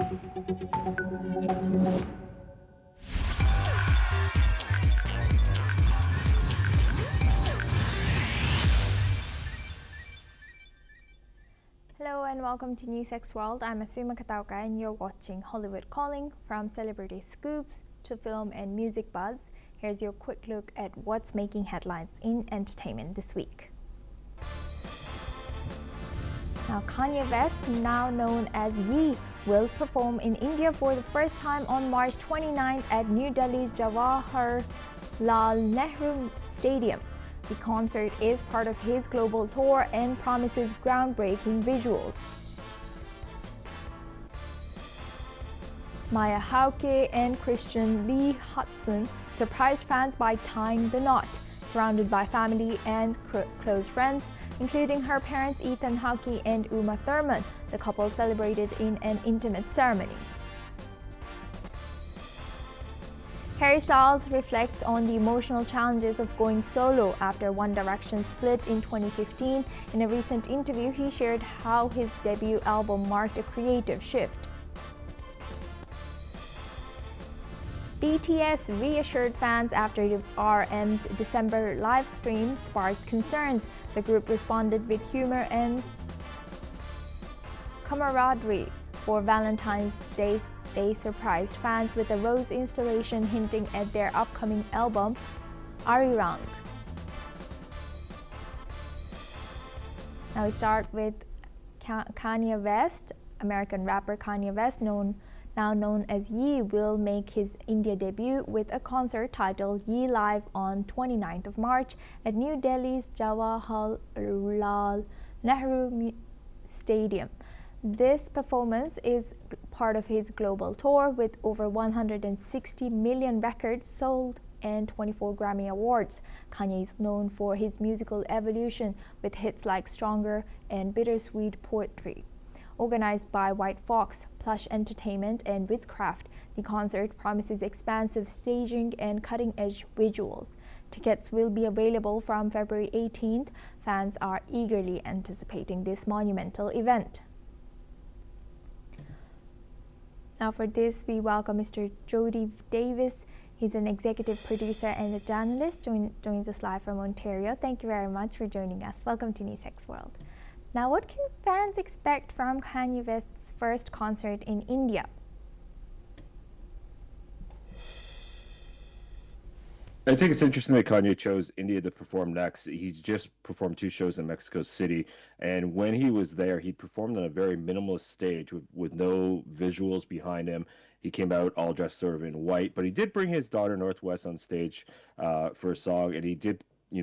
Hello and welcome to NewsX World. I'm Asuma Katauka and you're watching Hollywood Calling. From celebrity scoops to film and music buzz, here's your quick look at what's making headlines in entertainment this week. Now, Kanye West, now known as Ye, will perform in India for the first time on March 29th at New Delhi's Jawaharlal Nehru Stadium. The concert is part of his global tour and promises groundbreaking visuals. Maya Hawke and Christian Lee Hudson surprised fans by tying the knot. Surrounded by family and close friends, including her parents Ethan Hawke and Uma Thurman, the couple celebrated in an intimate ceremony. Harry Styles reflects on the emotional challenges of going solo after One Direction split in 2015. In a recent interview, he shared how his debut album marked a creative shift. BTS reassured fans after the RM's December live stream sparked concerns. The group responded with humor and camaraderie. For Valentine's Day, they surprised fans with a rose installation hinting at their upcoming album, Arirang. Now we start with Kanye West. American rapper Kanye West, now known as Ye, will make his India debut with a concert titled Ye Live on 29th of March at New Delhi's Jawaharlal Nehru Stadium. This performance is part of his global tour with over 160 million records sold and 24 Grammy Awards. Kanye is known for his musical evolution with hits like Stronger and Bittersweet Poetry. Organized by White Fox, Plush Entertainment, and Witchcraft, the concert promises expansive staging and cutting-edge visuals. Tickets will be available from February 18th. Fans are eagerly anticipating this monumental event. Now for this, we welcome Mr. Jody Davis. He's an executive producer and a journalist, joins us live from Ontario. Thank you very much for joining us. Welcome to NewsX World. Now, what can fans expect from Kanye West's first concert in India? I think it's interesting that Kanye chose India to perform next. He just performed 2 shows in Mexico City, and when he was there, he performed on a very minimalist stage with no visuals behind him. He came out all dressed sort of in white, but he did bring his daughter Northwest on stage for a song, and he did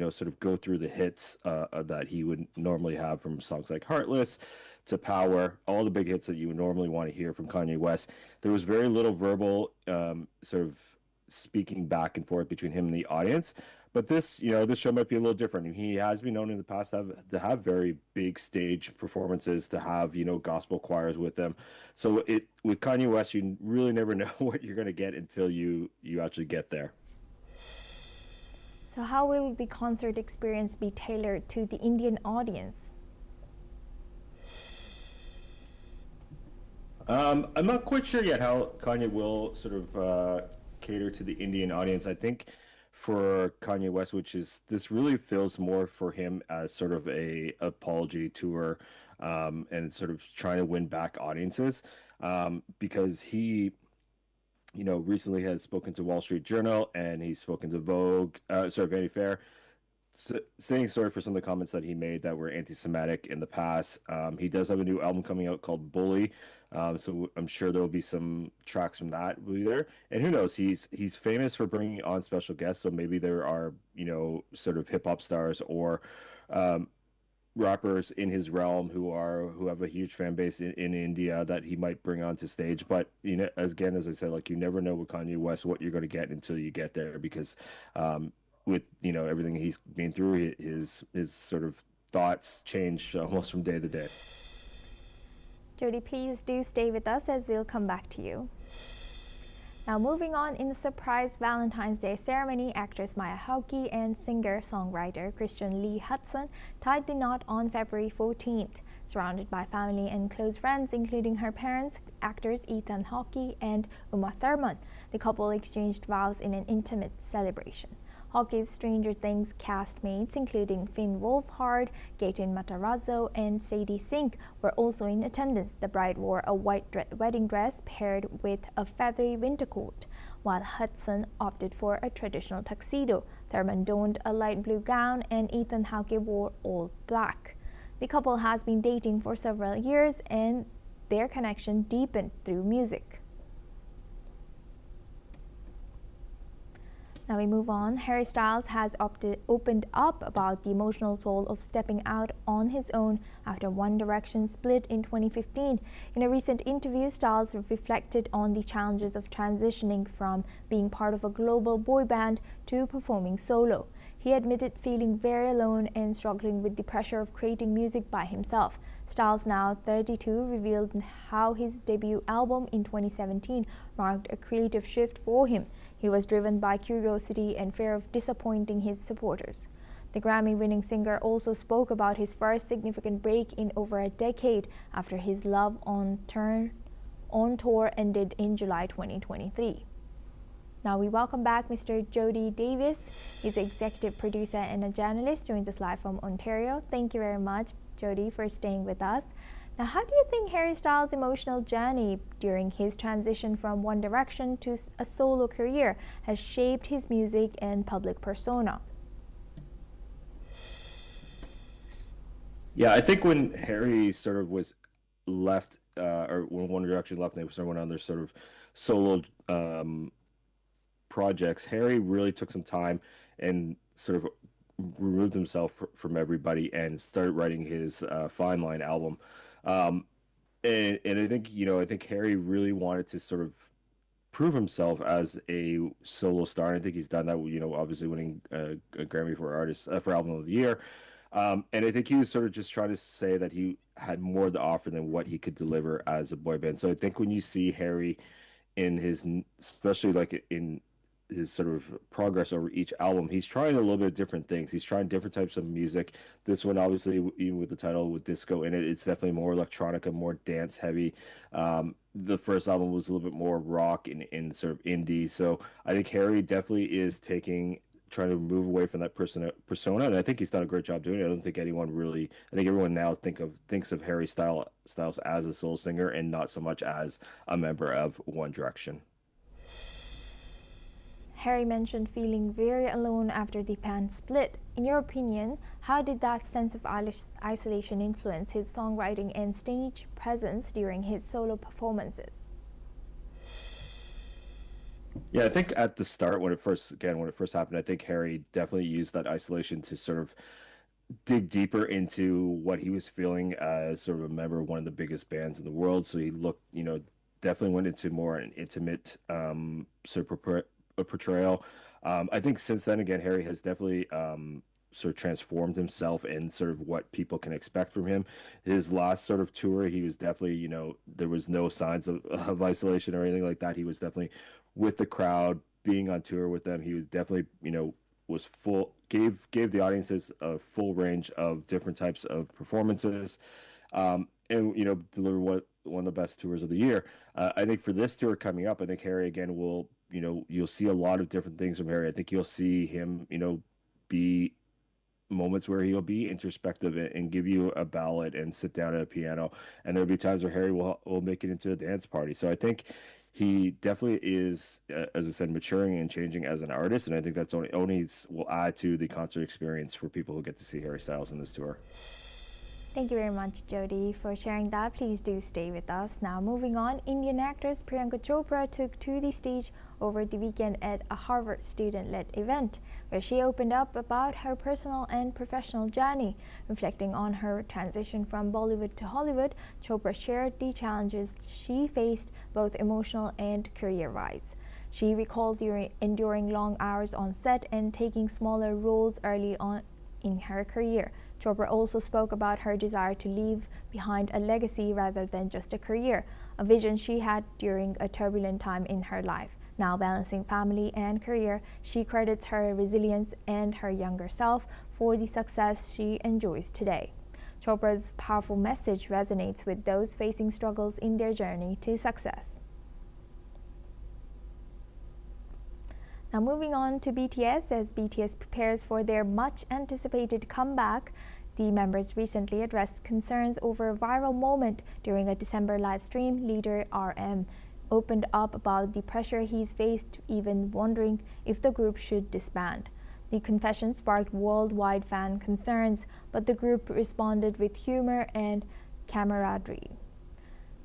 sort of go through the hits that he would normally have, from songs like Heartless to Power, all the big hits that you would normally want to hear from Kanye West. There was very little verbal sort of speaking back and forth between him and the audience. But this show might be a little different. He has been known in the past to have very big stage performances, to have, gospel choirs with them. So with Kanye West, you really never know what you're going to get until you actually get there. So how will the concert experience be tailored to the Indian audience? I'm not quite sure yet how Kanye will sort of cater to the Indian audience. I think for Kanye West, this really feels more for him as sort of a apology tour, and sort of trying to win back audiences, because he recently has spoken to Wall Street Journal, and he's spoken to Vanity Fair, saying sorry for some of the comments that he made that were anti-Semitic in the past. He does have a new album coming out called Bully, so I'm sure there will be some tracks from that will be there. And who knows, he's famous for bringing on special guests, so maybe there are sort of hip-hop stars or rappers in his realm who have a huge fan base in India that he might bring onto stage. But as I said, like, you never know with Kanye West what you're going to get until you get there, because with everything he's been through, his sort of thoughts change almost from day to day. Jody, please do stay with us as we'll come back to you. Now moving on, in the surprise Valentine's Day ceremony, actress Maya Hawke and singer-songwriter Christian Lee Hudson tied the knot on February 14th. Surrounded by family and close friends, including her parents, actors Ethan Hawke and Uma Thurman, the couple exchanged vows in an intimate celebration. Hawke's Stranger Things castmates, including Finn Wolfhard, Gaten Matarazzo, and Sadie Sink, were also in attendance. The bride wore a white wedding dress paired with a feathery winter coat, while Hudson opted for a traditional tuxedo. Thurman donned a light blue gown, and Ethan Hawke wore all black. The couple has been dating for several years, and their connection deepened through music. Now we move on. Harry Styles has opened up about the emotional toll of stepping out on his own after One Direction split in 2015. In a recent interview, Styles reflected on the challenges of transitioning from being part of a global boy band to performing solo. He admitted feeling very alone and struggling with the pressure of creating music by himself. Styles, now 32, revealed how his debut album in 2017 marked a creative shift for him. He was driven by curiosity and fear of disappointing his supporters. The Grammy-winning singer also spoke about his first significant break in over a decade after his Love on Tour ended in July 2023. Now we welcome back Mr. Jody Davis. He's an executive producer and a journalist, joins us live from Ontario. Thank you very much, Jody, for staying with us. Now, how do you think Harry Styles' emotional journey during his transition from One Direction to a solo career has shaped his music and public persona? Yeah, I think when Harry sort of was left, or when One Direction left, and they started on their sort of solo projects, Harry really took some time and sort of removed himself from everybody and started writing his Fine Line album. And I think, I think Harry really wanted to sort of prove himself as a solo star. And I think he's done that, obviously winning a Grammy for Album of the Year. And I think he was sort of just trying to say that he had more to offer than what he could deliver as a boy band. So I think when you see Harry in his, especially like in his sort of progress over each album, he's trying a little bit of different things. He's trying different types of music. This one, obviously, even with the title with disco in it, it's definitely more electronica, more dance heavy. The first album was a little bit more rock and sort of indie. So I think Harry definitely is trying to move away from that persona, and I think he's done a great job doing it. I don't think anyone really. I think everyone now thinks of Harry Styles as a soul singer and not so much as a member of One Direction. Harry mentioned feeling very alone after the band split. In your opinion, how did that sense of isolation influence his songwriting and stage presence during his solo performances? Yeah, I think at the start, when it first happened, I think Harry definitely used that isolation to sort of dig deeper into what he was feeling as sort of a member of one of the biggest bands in the world. So he looked, definitely went into more an intimate sort of portrayal. I think since then, again, Harry has definitely sort of transformed himself and sort of what people can expect from him. His last sort of tour, he was definitely, there was no signs of isolation or anything like that. He was definitely with the crowd, being on tour with them. He was definitely, was full, gave the audiences a full range of different types of performances, and delivered one of the best tours of the year. I think for this tour coming up, I think Harry again will, you'll see a lot of different things from Harry. I think you'll see him, be moments where he'll be introspective and give you a ballad and sit down at a piano, and there'll be times where Harry will make it into a dance party. So I think he definitely is, as I said, maturing and changing as an artist, and I think that's only will add to the concert experience for people who get to see Harry Styles in this tour. Thank you very much, Jody, for sharing that. Please do stay with us. Now, moving on, Indian actress Priyanka Chopra took to the stage over the weekend at a Harvard student-led event, where she opened up about her personal and professional journey. Reflecting on her transition from Bollywood to Hollywood, Chopra shared the challenges she faced, both emotional and career-wise. She recalled enduring long hours on set and taking smaller roles early on in her career. Chopra also spoke about her desire to leave behind a legacy rather than just a career, a vision she had during a turbulent time in her life. Now balancing family and career, she credits her resilience and her younger self for the success she enjoys today. Chopra's powerful message resonates with those facing struggles in their journey to success. Now moving on to BTS, as BTS prepares for their much-anticipated comeback, the members recently addressed concerns over a viral moment during a December live stream. Leader RM opened up about the pressure he's faced, even wondering if the group should disband. The confession sparked worldwide fan concerns, but the group responded with humor and camaraderie.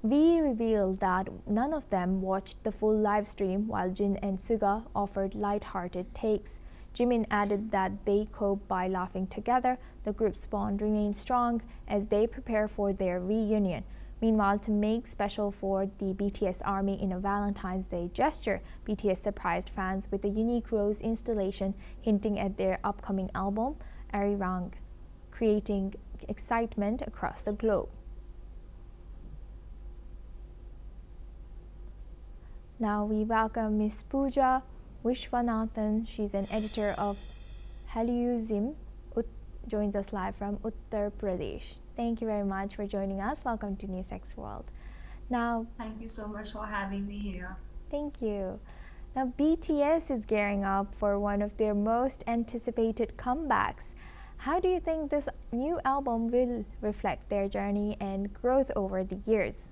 V revealed that none of them watched the full live stream, while Jin and Suga offered light-hearted takes. Jimin added that they cope by laughing together. The group's bond remains strong as they prepare for their reunion. Meanwhile, to make special for the BTS ARMY in a Valentine's Day gesture, BTS surprised fans with a unique rose installation hinting at their upcoming album, Arirang, creating excitement across the globe. Now we welcome Ms. Pooja Vishwanathan. She's an editor of Heliuzim, joins us live from Uttar Pradesh. Thank you very much for joining us. Welcome to NewsX World. Now, thank you so much for having me here. Thank you. Now, BTS is gearing up for one of their most anticipated comebacks. How do you think this new album will reflect their journey and growth over the years?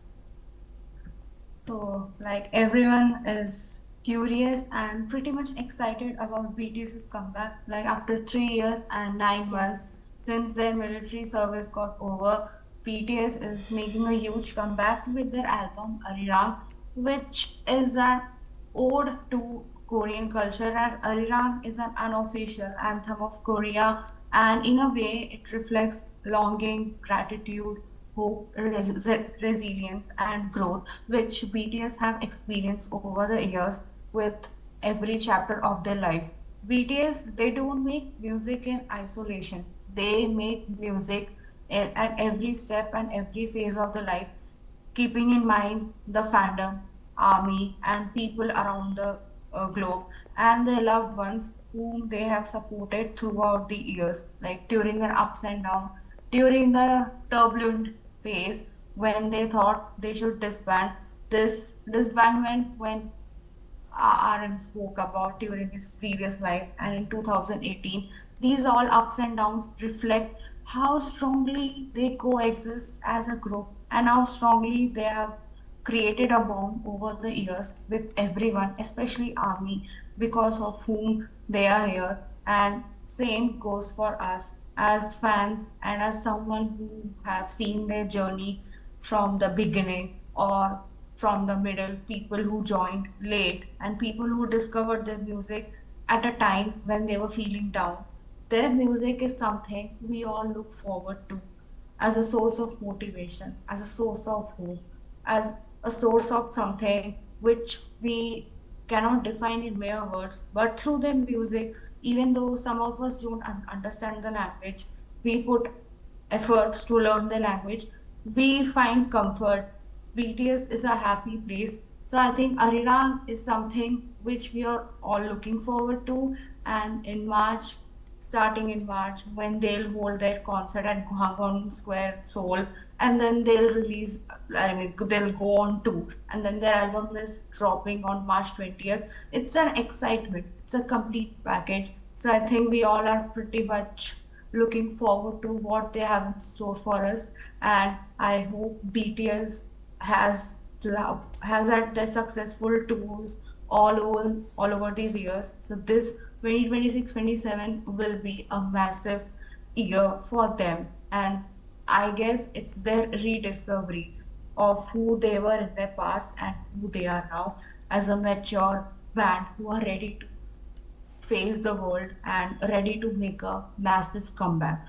So, like, everyone is curious and pretty much excited about BTS's comeback. Like, after 3 years and 9 months since their military service got over, BTS is making a huge comeback with their album Arirang, which is an ode to Korean culture, as Arirang is an unofficial anthem of Korea, and in a way it reflects longing, gratitude, hope, resilience, and growth, which BTS have experienced over the years with every chapter of their lives. BTS, they don't make music in isolation. They make music at every step and every phase of the life, keeping in mind the fandom, army, and people around the globe, and their loved ones whom they have supported throughout the years, like during their ups and downs, during the turbulent phase when they thought they should disband. This disbandment when RM spoke about during his previous life and in 2018. These all ups and downs reflect how strongly they coexist as a group and how strongly they have created a bond over the years with everyone, especially Army, because of whom they are here. And same goes for us as fans and as someone who have seen their journey from the beginning or from the middle, people who joined late and people who discovered their music at a time when they were feeling down. Their music is something we all look forward to as a source of motivation, as a source of hope, as a source of something which we cannot define in mere words, but through their music, even though some of us don't understand the language, we put efforts to learn the language, we find comfort. BTS is a happy place. So I think Arirang is something which we are all looking forward to. And in March, starting in March, when they'll hold their concert at Gwanghwamun Square, Seoul, and then they'll release, I mean, they'll go on tour, and then their album is dropping on March 20th. It's an excitement, it's a complete package. So I think we all are pretty much looking forward to what they have in store for us, and I hope BTS has has had their successful tours all over these years. So this 2026-27 will be a massive year for them, and I guess it's their rediscovery of who they were in their past and who they are now as a mature band who are ready to face the world and ready to make a massive comeback.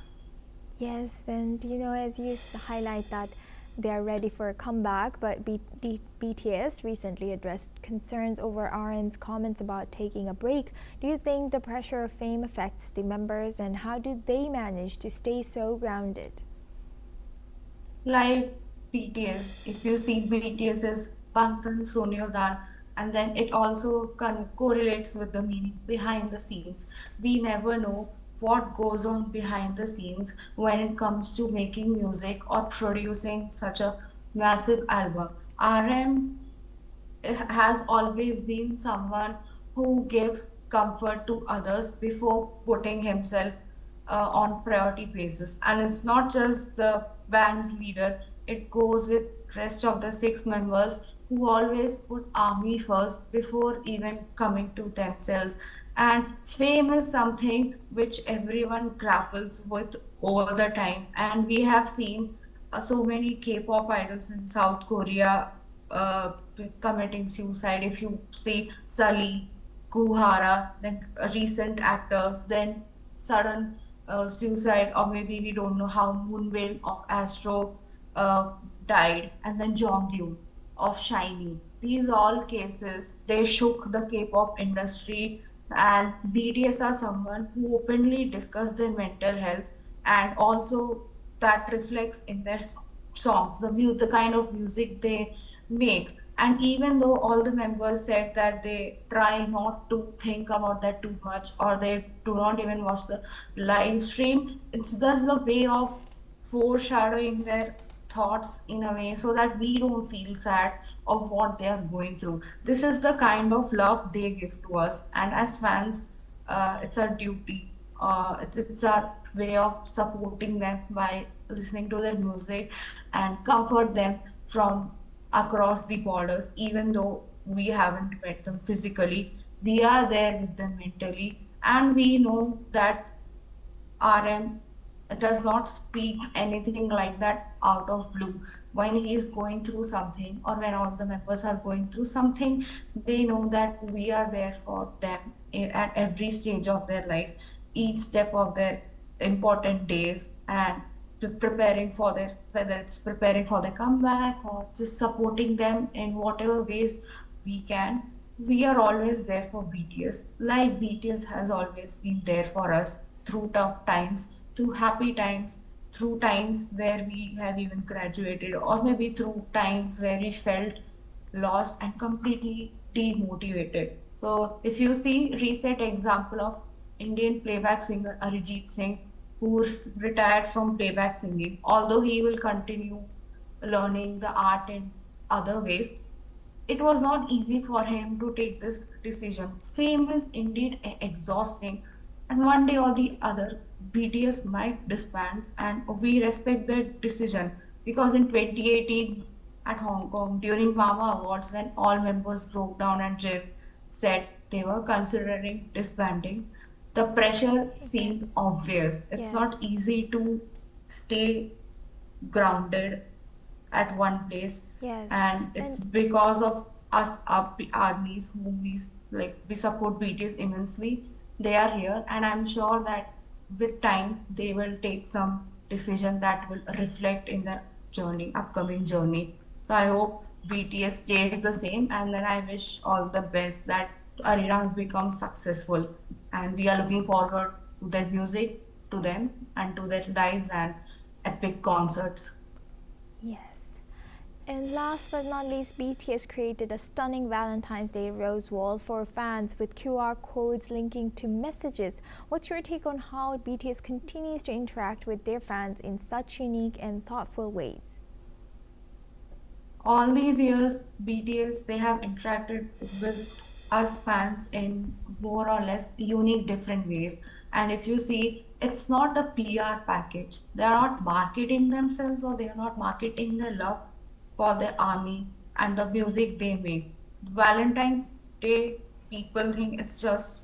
Yes, and as you highlight that they are ready for a comeback, but BTS recently addressed concerns over RM's comments about taking a break. Do you think the pressure of fame affects the members, and how do they manage to stay so grounded? Like BTS, if you see BTS's Bangtan Sonyeodan, and then it also correlates with the meaning behind the scenes. We never know what goes on behind the scenes when it comes to making music or producing such a massive album. RM has always been someone who gives comfort to others before putting himself on priority basis. And it's not just the band's leader, it goes with rest of the six members who always put army first before even coming to themselves. And fame is something which everyone grapples with over the time, and we have seen so many K-pop idols in South Korea uh, committing suicide. If you see Sully, Kuhara, then recent actors, then sudden suicide, or maybe we don't know how Moonbin of Astro uh, died, and then Jonghyun of Shiny. These all cases they shook the K-pop industry, and BTS are someone who openly discuss their mental health, and also that reflects in their songs, the kind of music they make. And even though all the members said that they try not to think about that too much, or they do not even watch the live stream, it's just the way of foreshadowing their thoughts in a way so that we don't feel sad of what they are going through. This is the kind of love they give to us, and as fans, it's our duty. It's our way of supporting them by listening to their music and comfort them from across the borders, even though we haven't met them physically. We are there with them mentally, and we know that RM does not speak anything like that out of blue. When he is going through something, or when all the members are going through something, they know that we are there for them at every stage of their life, each step of their important days, and preparing for their, whether it's preparing for their comeback or just supporting them in whatever ways we can. We are always there for BTS, like BTS has always been there for us through tough times, through happy times, through times where we have even graduated, or maybe through times where we felt lost and completely demotivated. So, if you see recent example of Indian playback singer Arijit Singh, who's retired from playback singing, although he will continue learning the art in other ways, it was not easy for him to take this decision. Fame is indeed exhausting, and one day or the other, BTS might disband, and we respect their decision, because in 2018 at Hong Kong during Mama Awards, when all members broke down and Jim said they were considering disbanding, the pressure seemed Yes. obvious. It's not Yes. easy to stay grounded at one place, Yes. and it's And because of us, our armies who we support BTS immensely. They are here, and I'm sure that with time they will take some decision that will reflect in their journey, upcoming journey. So I hope BTS stays the same, and then I wish all the best that Arirang becomes successful, and we are looking forward to their music, to them, and to their lives and epic concerts. yes. And last but not least, BTS created a stunning Valentine's Day rose wall for fans with QR codes linking to messages. What's your take on how BTS continues to interact with their fans in such unique and thoughtful ways? All these years, BTS they have interacted with us fans in more or less unique different ways. And if you see, it's not a PR package. They are not marketing themselves, or they are not marketing their love for their army and the music they make. Valentine's Day, people think it's just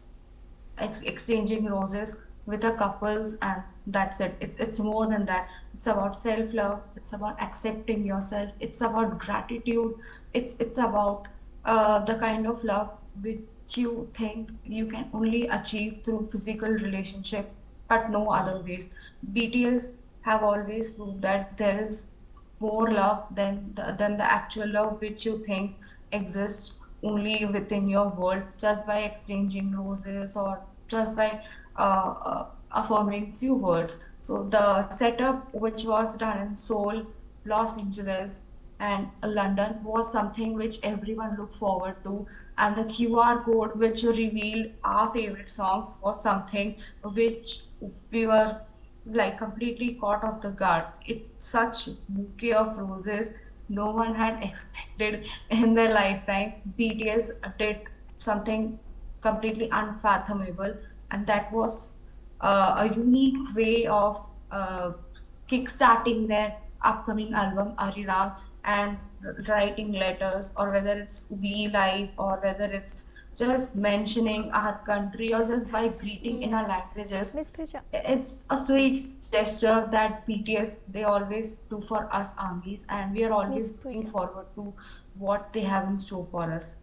exchanging roses with a couples, and that's it. It's more than that. It's about self love, it's about accepting yourself, it's about gratitude, it's about the kind of love which you think you can only achieve through physical relationship, but no other ways. BTS have always proved that there is more love than the actual love which you think exists only within your world, just by exchanging roses, or just by affirming few words. So the setup which was done in Seoul, Los Angeles, and London was something which everyone looked forward to. And the QR code which revealed our favorite songs was something which we were like completely caught off the guard. It's such bouquet of roses no one had expected in their lifetime. BTS did something completely unfathomable, and that was a unique way of kickstarting their upcoming album Arirang and writing letters, or whether it's We Live, or whether it's just mentioning our country, or just by greeting in our Yes. languages. Miss Pooja. It's a sweet gesture that BTS they always do for us armies, and we are Miss always looking Pooja. forward to what they have in store for us.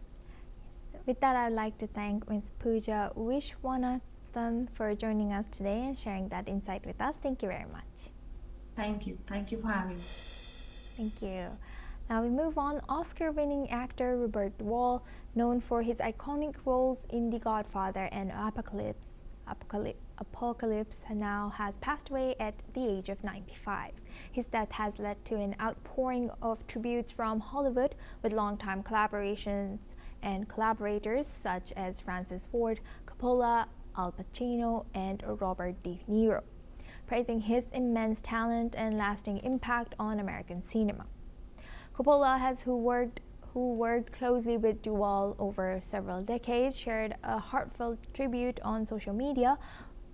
With that, I'd like to thank Ms. Pooja Vishwanathan for joining us today and sharing that insight with us. Thank you very much. Thank you. Thank you for having me. Thank you. Now we move on. Oscar-winning actor Robert Duvall, known for his iconic roles in The Godfather and Apocalypse, now has passed away at the age of 95. His death has led to an outpouring of tributes from Hollywood, with longtime collaborations and collaborators such as Francis Ford Coppola, Al Pacino, and Robert De Niro, praising his immense talent and lasting impact on American cinema. Coppola, who worked closely with Duvall over several decades, shared a heartfelt tribute on social media,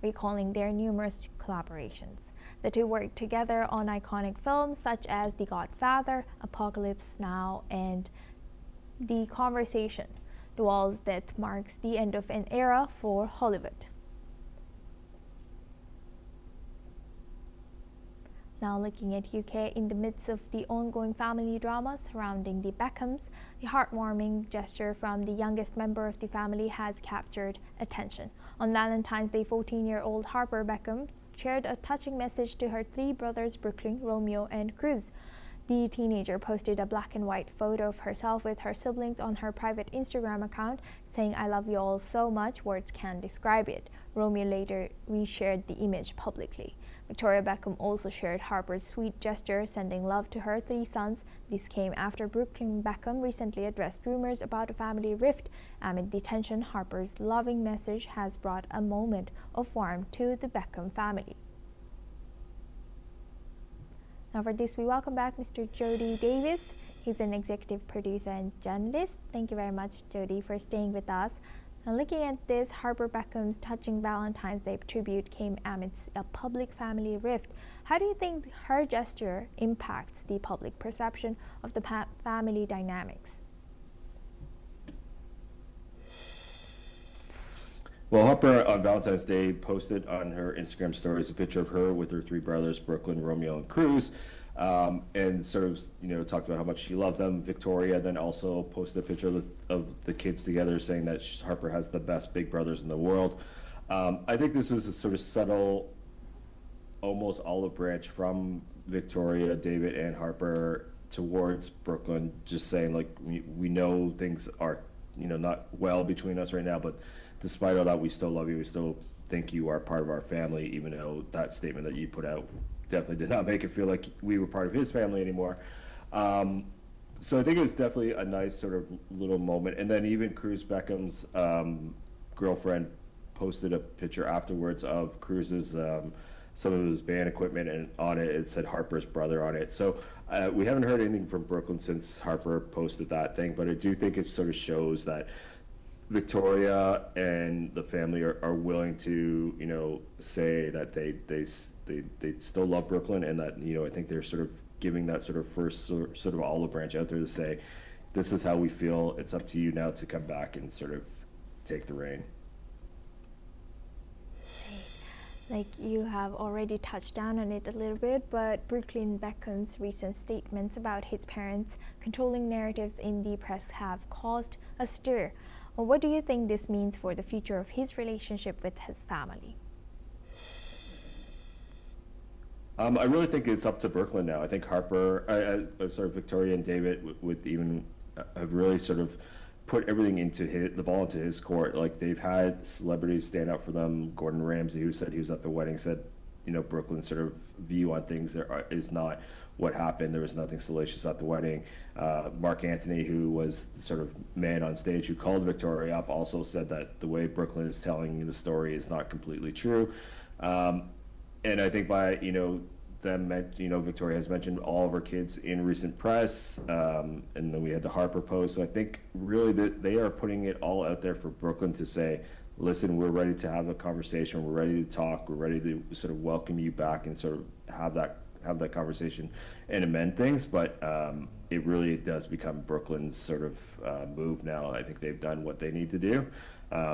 recalling their numerous collaborations. The two worked together on iconic films such as The Godfather, Apocalypse Now, and The Conversation. Duvall's death marks the end of an era for Hollywood. Now looking at UK, in the midst of the ongoing family drama surrounding the Beckhams, the heartwarming gesture from the youngest member of the family has captured attention. On Valentine's Day, 14-year-old Harper Beckham shared a touching message to her three brothers, Brooklyn, Romeo, and Cruz. The teenager posted a black and white photo of herself with her siblings on her private Instagram account, saying, "I love you all so much, words can't describe it." Romeo later reshared the image publicly. Victoria Beckham also shared Harper's sweet gesture, sending love to her three sons. This came after Brooklyn Beckham recently addressed rumors about a family rift. Amid the tension, Harper's loving message has brought a moment of warmth to the Beckham family. Now for this, we welcome back Mr. Jody Davis. He's an executive producer and journalist. Thank you very much, Jody, for staying with us. Now looking at this, Harper Beckham's touching Valentine's Day tribute came amidst a public family rift. How do you think her gesture impacts the public perception of the family dynamics? Well, Harper on Valentine's Day posted on her Instagram stories a picture of her with her three brothers, Brooklyn, Romeo, and Cruz, and sort of, talked about how much she loved them. Victoria then also posted a picture of the kids together, saying that Harper has the best big brothers in the world. I think this was a sort of subtle, almost olive branch from Victoria, David, and Harper towards Brooklyn, just saying, like, we know things are, not well between us right now, but despite all that, we still love you. We still think you are part of our family, even though that statement that you put out definitely did not make it feel like we were part of his family anymore. So I think it's definitely a nice sort of little moment. And then even Cruz Beckham's girlfriend posted a picture afterwards of Cruz's some of his band equipment, and on it said Harper's brother on it. So we haven't heard anything from Brooklyn since Harper posted that thing, but I do think it sort of shows that Victoria and the family are willing to, say that they still love Brooklyn, and that, I think they're sort of giving that sort of first sort of olive branch out there to say, this is how we feel. It's up to you now to come back and sort of take the reign. Like you have already touched down on it a little bit, but Brooklyn Beckham's recent statements about his parents controlling narratives in the press have caused a stir. Well, what do you think this means for the future of his relationship with his family? I really think it's up to Brooklyn now. I think Harper, Victoria and David would even have really sort of put everything into the ball into his court. Like, they've had celebrities stand up for them. Gordon Ramsay, who said he was at the wedding, said, Brooklyn's sort of view on things is not what happened. There was nothing salacious at the wedding. Mark Anthony, who was the sort of man on stage who called Victoria up, also said that the way Brooklyn is telling the story is not completely true. And I think by, Victoria has mentioned all of her kids in recent press, and then we had the Harper post. So I think really that they are putting it all out there for Brooklyn to say, listen, we're ready to have a conversation, we're ready to talk, we're ready to sort of welcome you back and sort of have that conversation and amend things. But it really does become Brooklyn's sort of move now. I think they've done what they need to do.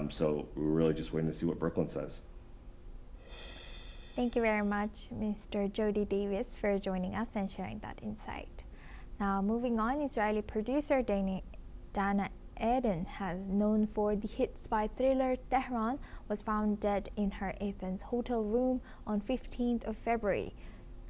So we're really just waiting to see what Brooklyn says. Thank you very much, Mr. Jody Davis, for joining us and sharing that insight. Now, moving on, Israeli producer Dana Eden, has known for the hit spy thriller Tehran, was found dead in her Athens hotel room on 15th of February.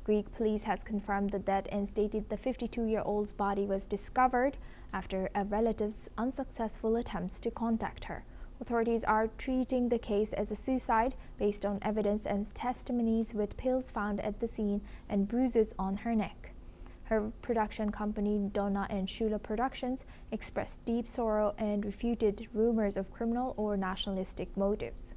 Greek police has confirmed the death and stated the 52-year-old's body was discovered after a relative's unsuccessful attempts to contact her. Authorities are treating the case as a suicide based on evidence and testimonies, with pills found at the scene and bruises on her neck. Her production company, Donna and Shula Productions, expressed deep sorrow and refuted rumors of criminal or nationalistic motives.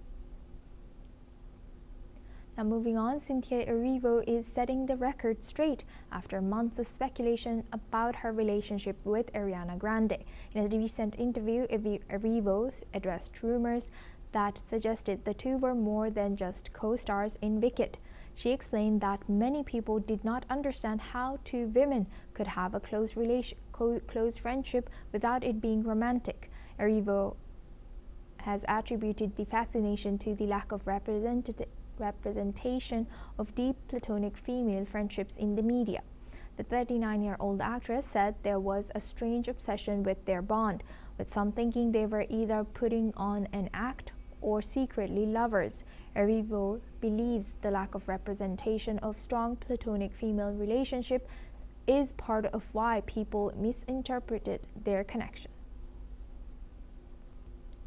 Now moving on, Cynthia Erivo is setting the record straight after months of speculation about her relationship with Ariana Grande. In a recent interview, Erivo addressed rumors that suggested the two were more than just co-stars in Wicked. She explained that many people did not understand how two women could have a close friendship without it being romantic. Erivo has attributed the fascination to the lack of representation of deep platonic female friendships in the media. The 39-year-old actress said there was a strange obsession with their bond, with some thinking they were either putting on an act or secretly lovers. Erivo believes the lack of representation of strong platonic female relationship is part of why people misinterpreted their connection.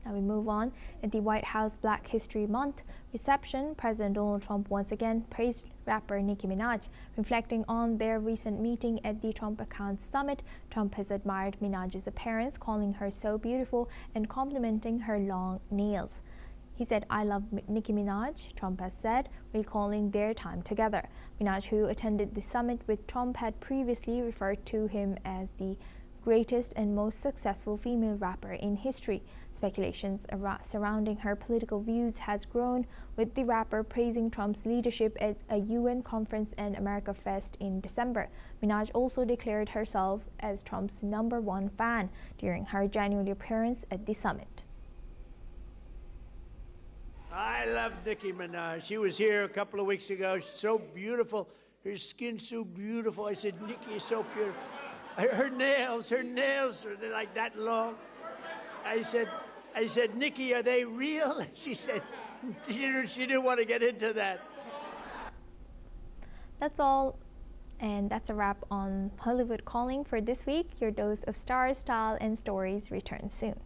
Now we move on. At the White House Black History Month reception, President Donald Trump once again praised rapper Nicki Minaj. Reflecting on their recent meeting at the Trump Account Summit, Trump has admired Minaj's appearance, calling her so beautiful and complimenting her long nails. He said, "I love Nicki Minaj," Trump has said, recalling their time together. Minaj, who attended the summit with Trump, had previously referred to him as the greatest and most successful female rapper in history. Speculations surrounding her political views has grown, with the rapper praising Trump's leadership at a UN conference and America Fest in December. Minaj also declared herself as Trump's #1 fan during her January appearance at the summit. I love Nicki Minaj. She was here a couple of weeks ago. She's so beautiful. Her skin's so beautiful. I said, Nicki is so beautiful. Her nails are like that long. I said, Nicki, are they real? She said, she didn't want to get into that. That's all, and that's a wrap on Hollywood Calling for this week. Your dose of stars, style, and stories returns soon.